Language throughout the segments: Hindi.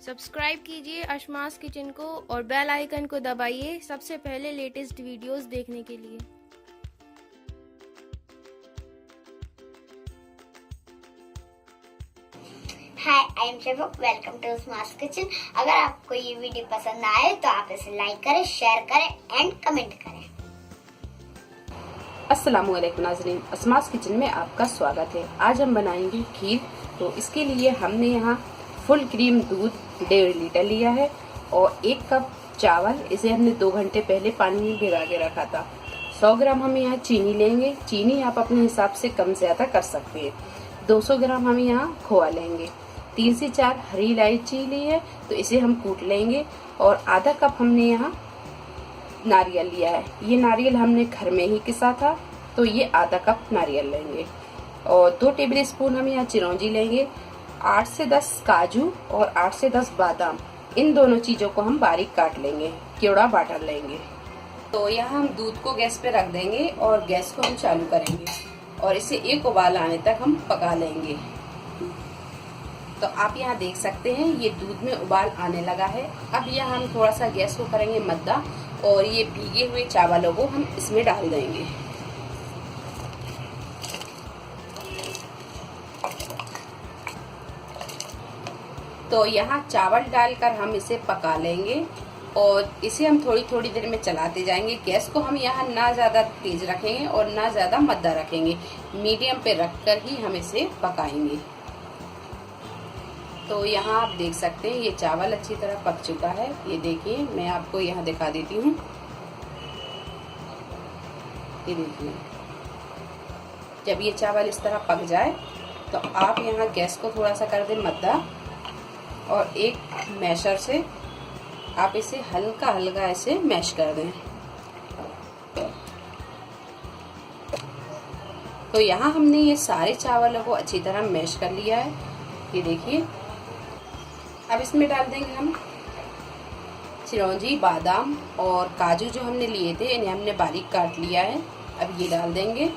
सब्सक्राइब कीजिए अशमास किचन को और बेल आइकन को दबाइए सबसे पहले लेटेस्ट वीडियोस देखने के लिए। Hi, I am Shefa, welcome to Ashma's kitchen. अगर आपको ये वीडियो पसंद आए तो आप इसे लाइक करें, शेयर करें एंड कमेंट करें। अस्सलामुअलैकुम नाज़रीन, अशमास किचन में आपका स्वागत है। आज हम बनाएंगे खीर। तो इसके लिए हमने यहाँ फुल क्रीम दूध 1.5 लीटर लिया है और 1 कप चावल, इसे हमने 2 घंटे पहले पानी में भिगा के रखा था। 100 ग्राम हम यहाँ चीनी लेंगे। चीनी आप अपने हिसाब से कम से ज़्यादा कर सकते हैं। 200 ग्राम हम यहाँ खोआ लेंगे। 3 से 4 हरी इलायची ली है, तो इसे हम कूट लेंगे। और आधा कप हमने यहाँ नारियल लिया है। ये नारियल हमने घर में ही पिसा था, तो ये आधा कप नारियल लेंगे। और 2 टेबल स्पून हम यहाँ चिरौंजी लेंगे। 8 से 10 काजू और 8 से 10 बादाम, इन दोनों चीजों को हम बारीक काट लेंगे। केवड़ा बाटर लेंगे। तो यहाँ हम दूध को गैस पे रख देंगे और गैस को हम चालू करेंगे और इसे एक उबाल आने तक हम पका लेंगे। तो आप यहाँ देख सकते हैं ये दूध में उबाल आने लगा है। अब यहाँ हम थोड़ा सा गैस को करेंगे मद्दा और ये भीगे हुए चावलों को हम इसमें डाल देंगे। तो यहाँ चावल डालकर हम इसे पका लेंगे और इसे हम थोड़ी थोड़ी देर में चलाते जाएंगे। गैस को हम यहाँ ना ज़्यादा तेज रखेंगे और ना ज़्यादा मद्दा रखेंगे, मीडियम पे रखकर ही हम इसे पकाएंगे। तो यहाँ आप देख सकते हैं ये चावल अच्छी तरह पक चुका है। ये देखिए, मैं आपको यहाँ दिखा देती हूँ। ये देखिए, जब ये चावल इस तरह पक जाए तो आप यहाँ गैस को थोड़ा सा कर दें मद्दा और एक मैशर से आप इसे हल्का हल्का ऐसे मैश कर दें। तो यहाँ हमने ये सारे चावलों को अच्छी तरह मैश कर लिया है। ये देखिए, अब इसमें डाल देंगे हम चिरौंजी, बादाम और काजू जो हमने लिए थे, इन्हें हमने बारीक काट लिया है। अब ये डाल देंगे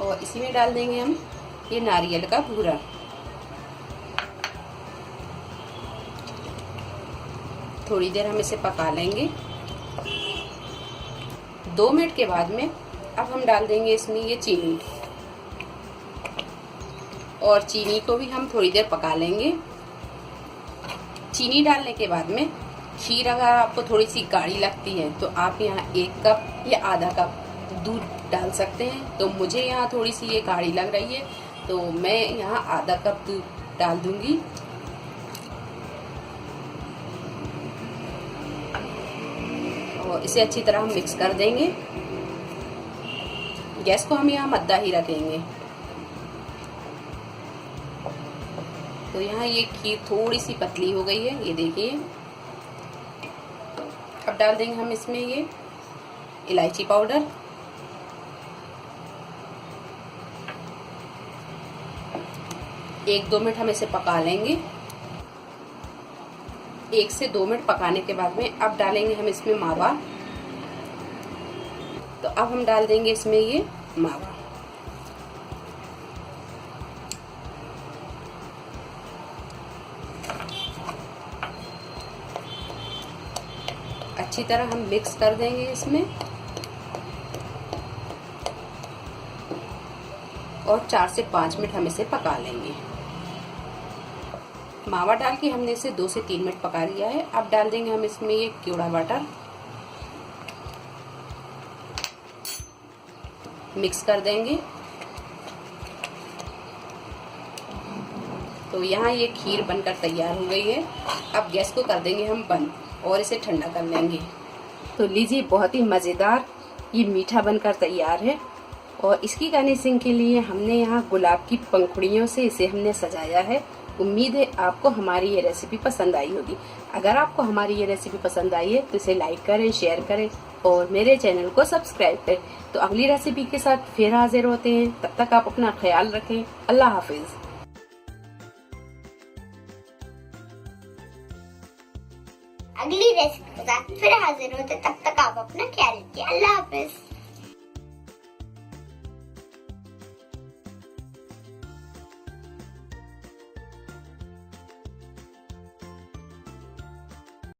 और इसी में डाल देंगे हम ये नारियल का बूरा। थोड़ी देर हम इसे पका लेंगे। 2 मिनट के बाद में अब हम डाल देंगे इसमें ये चीनी और चीनी को भी हम थोड़ी देर पका लेंगे। चीनी डालने के बाद में खीर अगर आपको थोड़ी सी गाढ़ी लगती है तो आप यहाँ 1 कप या आधा कप दूध डाल सकते हैं। तो मुझे यहाँ थोड़ी सी ये गाढ़ी लग रही है, तो मैं यहाँ आधा कप दूध डाल दूंगी। और इसे अच्छी तरह हम मिक्स कर देंगे। गैस को हम यहाँ मद्दा ही रखेंगे। तो यहाँ ये खीर थोड़ी सी पतली हो गई है, ये देखिए। अब डाल देंगे हम इसमें ये इलायची पाउडर, एक 2 मिनट हम इसे पका लेंगे। 1 से 2 मिनट पकाने के बाद में अब डालेंगे हम इसमें मावा। तो अब हम डाल देंगे इसमें ये मावा। अच्छी तरह हम मिक्स कर देंगे इसमें और 4 से 5 मिनट हम इसे पका लेंगे। मावा डाल के हमने इसे 2 से 3 मिनट पका लिया है। अब डाल देंगे हम इसमें ये केवड़ा बाटर, मिक्स कर देंगे। तो यहाँ ये खीर बनकर तैयार हो गई है। अब गैस को कर देंगे हम बंद और इसे ठंडा कर लेंगे। तो लीजिए, बहुत ही मज़ेदार ये मीठा बनकर तैयार है। और इसकी गार्निशिंग के लिए हमने यहाँ गुलाब की पंखुड़ियों से इसे हमने सजाया है। उम्मीद है आपको हमारी ये रेसिपी पसंद आई होगी। अगर आपको हमारी ये रेसिपी पसंद आई है तो इसे लाइक करें, शेयर करें और मेरे चैनल को सब्सक्राइब करें। तो अगली रेसिपी के साथ फिर हाजिर होते हैं। तब तक आप अपना ख्याल रखें। अल्लाह हाफिज। अगली रेसिपी के साथ फिर हाजिर होते, तब तक आप अपना ख्याल रखिए। अल्लाह हाफिज।